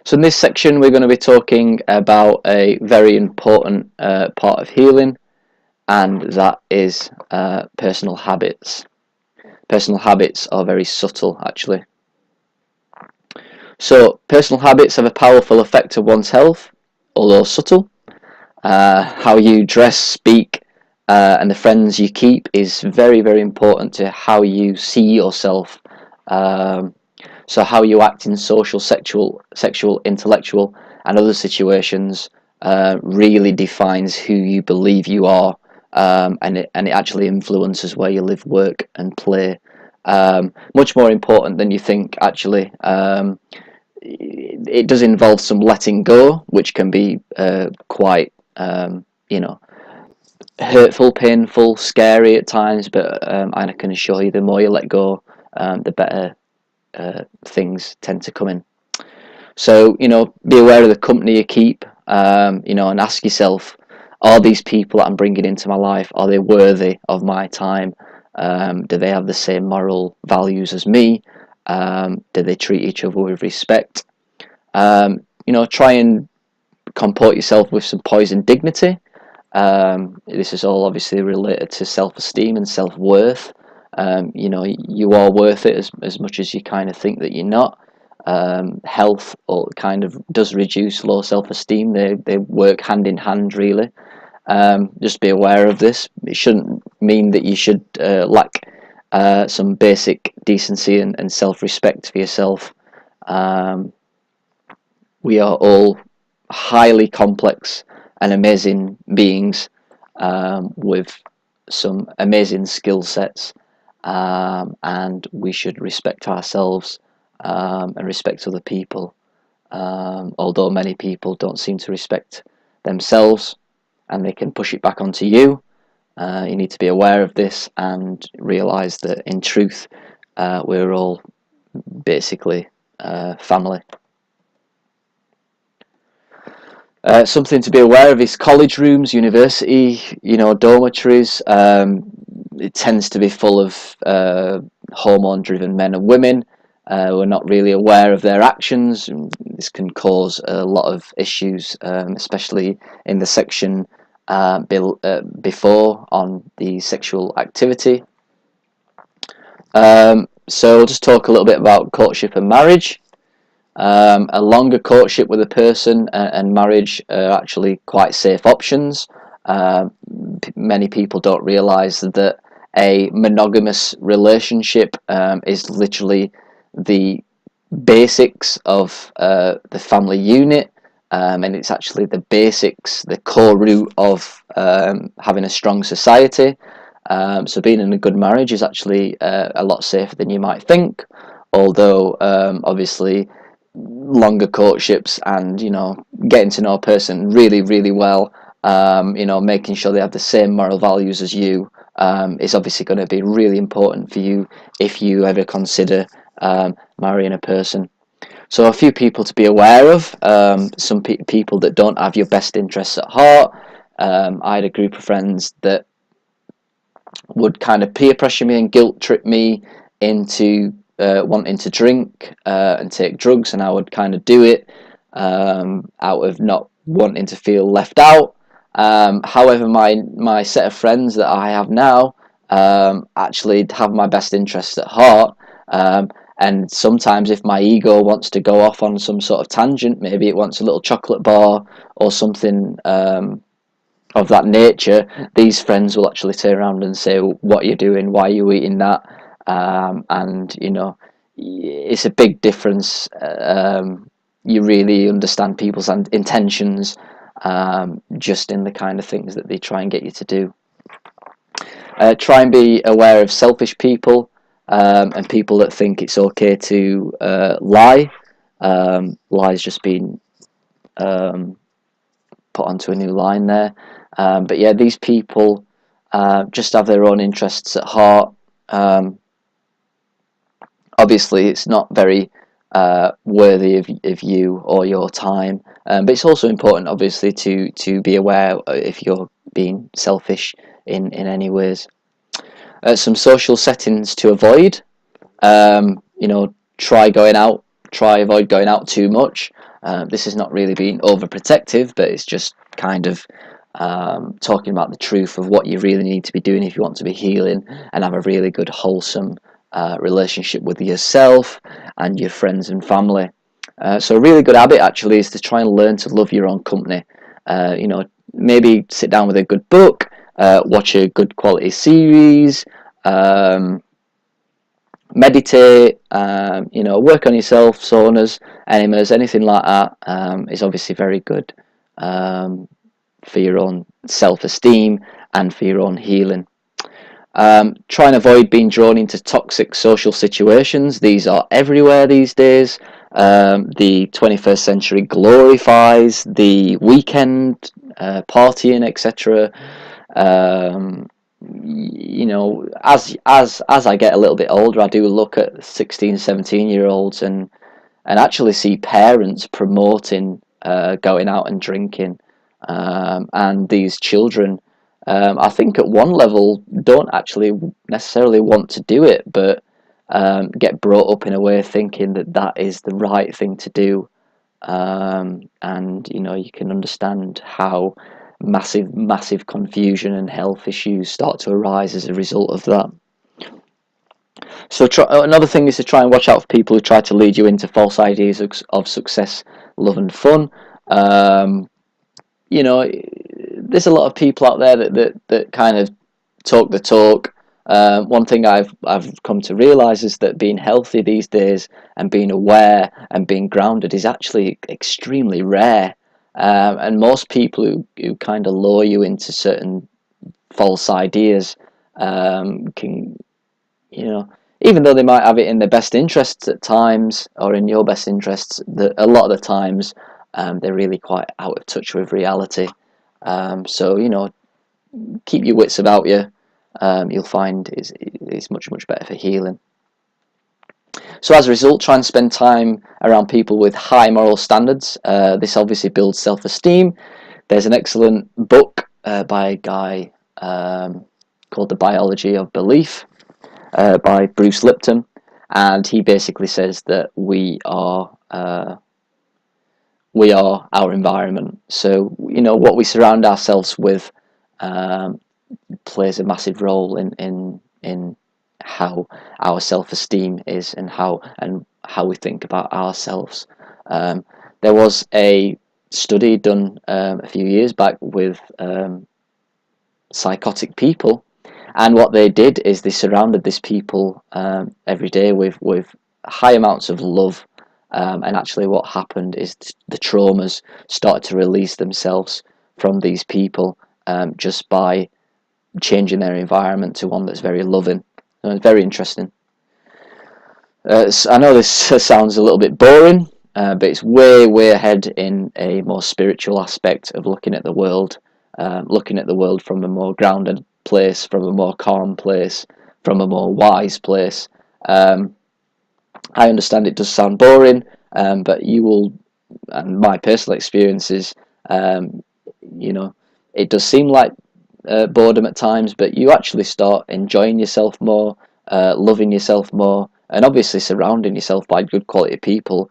So in this section we're going to be talking about a very important part of healing, and that is personal habits. Personal habits are very subtle, actually. So personal habits have a powerful effect on one's health, although subtle. How you dress, speak, and the friends you keep is very, very important to how you see yourself. So how you act in social, sexual, intellectual, and other situations really defines who you believe you are, and it actually influences where you live, work, and play. Much more important than you think, actually. It does involve some letting go, which can be quite, hurtful, painful, scary at times. But I can assure you, the more you let go, the better things tend to come in. So, be aware of the company you keep, and ask yourself, are these people that I'm bringing into my life, are they worthy of my time? Do they have the same moral values as me? Do they treat each other with respect? Try and comport yourself with some poise and dignity. This is all obviously related to self-esteem and self-worth. You are worth it as much as you kind of think that you're not. Health or kind of does reduce low self-esteem. They work hand in hand, really. Just be aware of this. It shouldn't mean that you should lack some basic decency and self-respect for yourself. We are all highly complex and amazing beings, with some amazing skill sets, and we should respect ourselves and respect other people, although many people don't seem to respect themselves and they can push it back onto you. You need to be aware of this and realise that in truth we're all basically family. Something to be aware of is college rooms, university, dormitories. It tends to be full of hormone-driven men and women. We're not really aware of their actions. This can cause a lot of issues, especially in the section before on the sexual activity. So we'll just talk a little bit about courtship and marriage. A longer courtship with a person and marriage are actually quite safe options. Many people don't realise that a monogamous relationship is literally the basics of the family unit, and it's actually the basics, the core root of having a strong society. So being in a good marriage is actually a lot safer than you might think, although obviously longer courtships and getting to know a person really, really well, making sure they have the same moral values as you, is obviously going to be really important for you if you ever consider marrying a person. So a few people to be aware of, some people that don't have your best interests at heart. I had a group of friends that would kind of peer pressure me and guilt trip me into wanting to drink and take drugs, and I would kind of do it out of not wanting to feel left out. However, my set of friends that I have now actually have my best interests at heart, and sometimes if my ego wants to go off on some sort of tangent, maybe it wants a little chocolate bar or something of that nature, these friends will actually turn around and say, what are you doing, why are you eating that? And it's a big difference. You really understand people's intentions just in the kind of things that they try and get you to do. Try and be aware of selfish people and people that think it's okay to lie. Lie's just been put onto a new line there. But yeah, these people just have their own interests at heart. Obviously, it's not very worthy of you or your time, but it's also important, obviously, to be aware if you're being selfish in any ways. Some social settings to avoid. Try avoid going out too much. This is not really being overprotective, but it's just kind of talking about the truth of what you really need to be doing if you want to be healing and have a really good, wholesome relationship with yourself and your friends and family. So a really good habit actually is to try and learn to love your own company. You know, maybe sit down with a good book, watch a good quality series, meditate, you know, work on yourself, saunas, enemas, anything like that is obviously very good for your own self-esteem and for your own healing. Try and avoid being drawn into toxic social situations. These are everywhere these days. The 21st century glorifies the weekend partying, etc. You know, as I get a little bit older, I do look at 16, 17-year-olds and actually see parents promoting going out and drinking, and these children, I think at one level don't actually necessarily want to do it, but get brought up in a way thinking that that is the right thing to do. And you know, you can understand how massive confusion and health issues start to arise as a result of that. So another thing is to try and watch out for people who try to lead you into false ideas of success, love and fun. You know, there's a lot of people out there that kind of talk the talk. One thing I've come to realise is that being healthy these days and being aware and being grounded is actually extremely rare. And most people who kind of lure you into certain false ideas can, you know, even though they might have it in their best interests at times or in your best interests, a lot of the times they're really quite out of touch with reality. So, you know, keep your wits about you. You'll find it's much better for healing. So as a result, try and spend time around people with high moral standards. This obviously builds self-esteem. There's an excellent book by a guy called The Biology of Belief by Bruce Lipton, and he basically says that we are our environment. So, you know, what we surround ourselves with plays a massive role in how our self-esteem is and how we think about ourselves. There was a study done a few years back with psychotic people, and what they did is they surrounded these people every day with high amounts of love, and actually what happened is the traumas started to release themselves from these people just by changing their environment to one that's very loving. And it's very interesting. I know this sounds a little bit boring, but it's way ahead in a more spiritual aspect of looking at the world from a more grounded place, from a more calm place, from a more wise place. I understand it does sound boring, but you will, and my personal experiences, you know, it does seem like boredom at times, but you actually start enjoying yourself more, loving yourself more, and obviously surrounding yourself by good quality people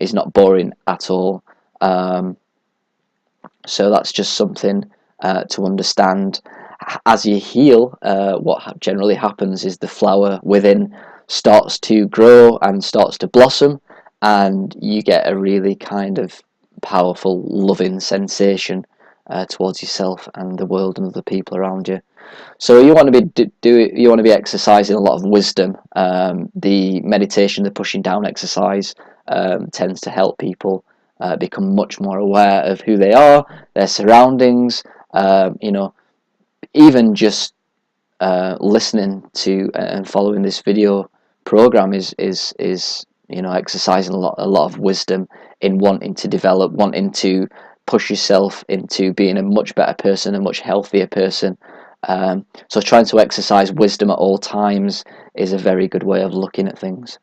is not boring at all. So that's just something to understand. As you heal, what generally happens is the flower within starts to grow and starts to blossom, and you get a really kind of powerful, loving sensation towards yourself and the world and other people around you. So you want to be exercising a lot of wisdom. The meditation, the pushing down exercise, tends to help people become much more aware of who they are, their surroundings. You know, even just listening to and following this video program is you know, exercising a lot of wisdom in wanting to develop, wanting to push yourself into being a much better person, a much healthier person. So trying to exercise wisdom at all times is a very good way of looking at things.